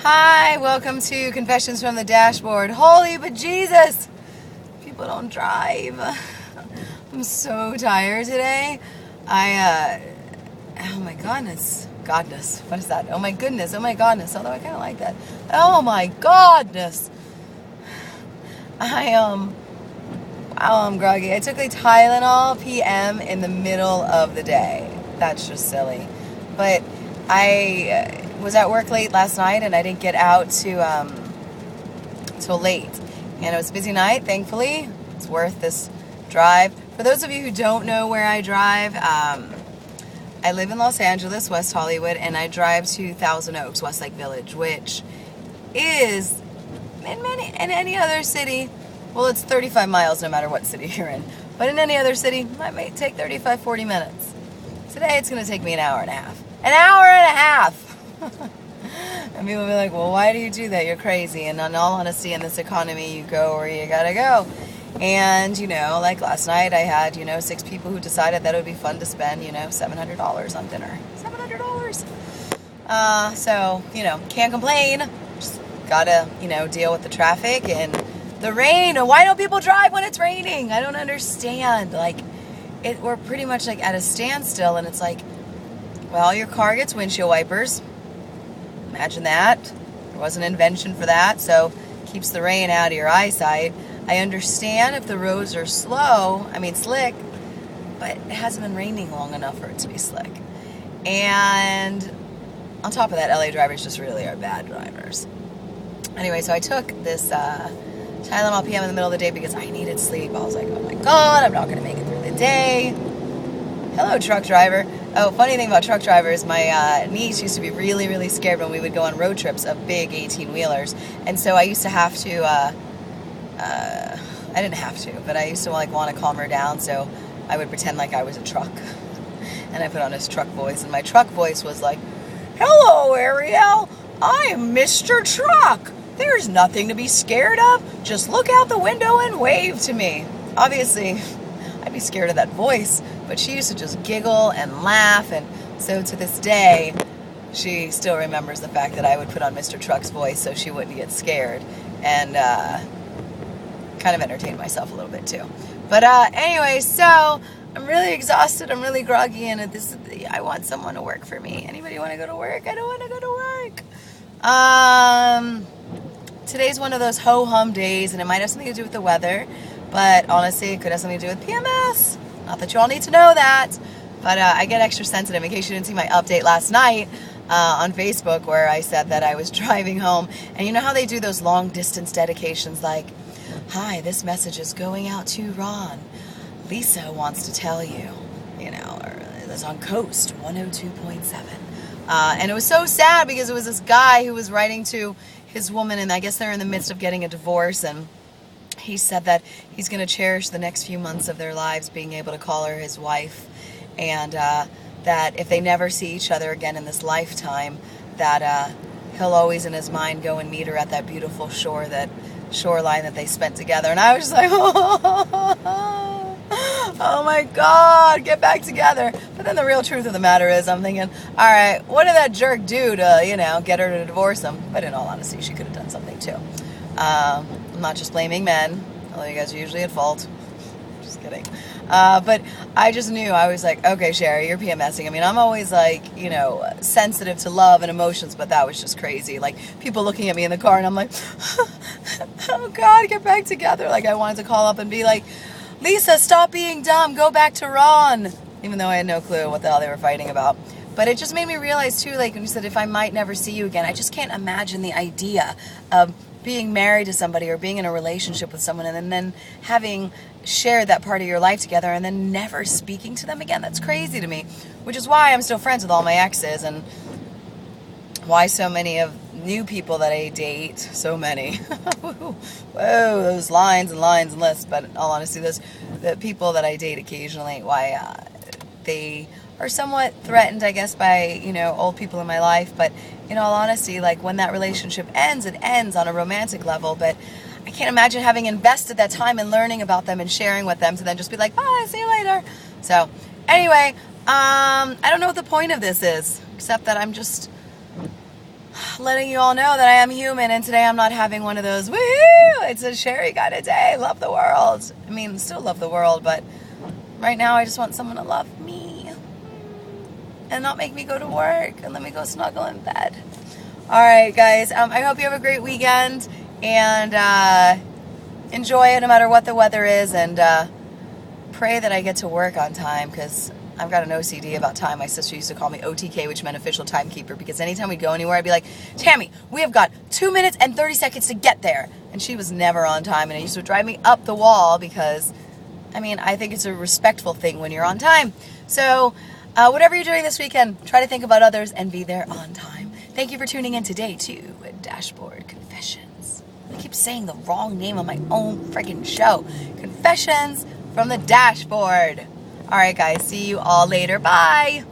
Hi, welcome to Confessions from the Dashboard. Holy but Jesus! People don't drive. I'm so tired today. Oh my godness. Godness. What is that? Oh my goodness. Oh my godness. Although I kind of like that. Oh my godness. Wow, I'm groggy. I took a Tylenol PM in the middle of the day. That's just silly. But I was at work late last night and I didn't get out till late. And it was a busy night, thankfully. It's worth this drive. For those of you who don't know where I drive, I live in Los Angeles, West Hollywood, and I drive to Thousand Oaks, Westlake Village, which is in any other city. Well, it's 35 miles no matter what city you're in. But in any other city, it might take 35, 40 minutes. Today, it's going to take me an hour and a half. An hour and a half! And people will be like, well, why do you do that? You're crazy. And in all honesty, in this economy, you go where you gotta go. And, like last night, I had, 6 people who decided that it would be fun to spend, $700 on dinner. $700! So, can't complain. Just gotta, deal with the traffic and the rain. And why don't people drive when it's raining? I don't understand. We're pretty much at a standstill, and it's like, well, your car gets windshield wipers. Imagine that. There was an invention for that, so keeps the rain out of your eyesight. I understand if the roads are slick, but it hasn't been raining long enough for it to be slick. And on top of that, LA drivers just really are bad drivers. Anyway, so I took this Tylenol PM in the middle of the day because I needed sleep. I was like, oh my God, I'm not going to make it through the day. Hello, truck driver. Oh, funny thing about truck drivers, my niece used to be really, really scared when we would go on road trips of big 18-wheelers. And so I used to have to, I didn't have to, but I used to want to calm her down. So I would pretend like I was a truck. And I put on his truck voice. And my truck voice was like, hello, Ariel. I am Mr. Truck. There's nothing to be scared of. Just look out the window and wave to me. Obviously, I'd be scared of that voice. But she used to just giggle and laugh, and so to this day, she still remembers the fact that I would put on Mr. Truck's voice so she wouldn't get scared, and kind of entertain myself a little bit too. But anyway, so I'm really exhausted, I'm really groggy, and I want someone to work for me. Anybody want to go to work? I don't want to go to work. Today's one of those ho-hum days, and it might have something to do with the weather, but honestly, it could have something to do with PMS. Not that you all need to know that, but I get extra sensitive. In case you didn't see my update last night on Facebook where I said that I was driving home. And you know how they do those long distance dedications like, hi, this message is going out to Ron. Lisa wants to tell you, or it was on Coast 102.7. And it was so sad because it was this guy who was writing to his woman, and I guess they're in the midst of getting a divorce, and he said that he's going to cherish the next few months of their lives being able to call her his wife, and that if they never see each other again in this lifetime, that he'll always in his mind go and meet her at that beautiful shoreline that they spent together. And I was just like, oh my God, get back together. But then the real truth of the matter is, I'm thinking, all right, what did that jerk do to, get her to divorce him? But in all honesty, she could have done something too. I'm not just blaming men, although you guys are usually at fault. Just kidding. But I just knew, I was like, okay, Shari, you're PMSing. I mean, I'm always sensitive to love and emotions, but that was just crazy. People looking at me in the car, and I'm like, oh God, get back together. I wanted to call up and be like, Lisa, stop being dumb, go back to Ron. Even though I had no clue what the hell they were fighting about. But it just made me realize too, when you said, if I might never see you again, I just can't imagine the idea of being married to somebody or being in a relationship with someone and then having shared that part of your life together and then never speaking to them again. That's crazy to me, which is why I'm still friends with all my exes and why so many of new people that I date, so many, whoa, those lines and lines and lists, but in all honesty, the people that I date occasionally, why they are somewhat threatened, I guess, by, old people in my life. But in all honesty, when that relationship ends, it ends on a romantic level. But I can't imagine having invested that time in learning about them and sharing with them to then just be like, bye, see you later. So anyway, I don't know what the point of this is, except that I'm just letting you all know that I am human, and today I'm not having one of those, woohoo, it's a Shari kind of day, love the world. I mean, still love the world, but right now I just want someone to love me and not make me go to work and let me go snuggle in bed. All right, guys, I hope you have a great weekend, and enjoy it no matter what the weather is, and pray that I get to work on time, because I've got an OCD about time. My sister used to call me OTK, which meant official timekeeper, because anytime we'd go anywhere, I'd be like, Tammy, we have got 2 minutes and 30 seconds to get there. And she was never on time, and it used to drive me up the wall because, I mean, I think it's a respectful thing when you're on time. So whatever you're doing this weekend, try to think about others and be there on time. Thank you for tuning in today to Dashboard Confessions. I keep saying the wrong name on my own friggin' show. Confessions from the Dashboard. All right, guys. See you all later. Bye.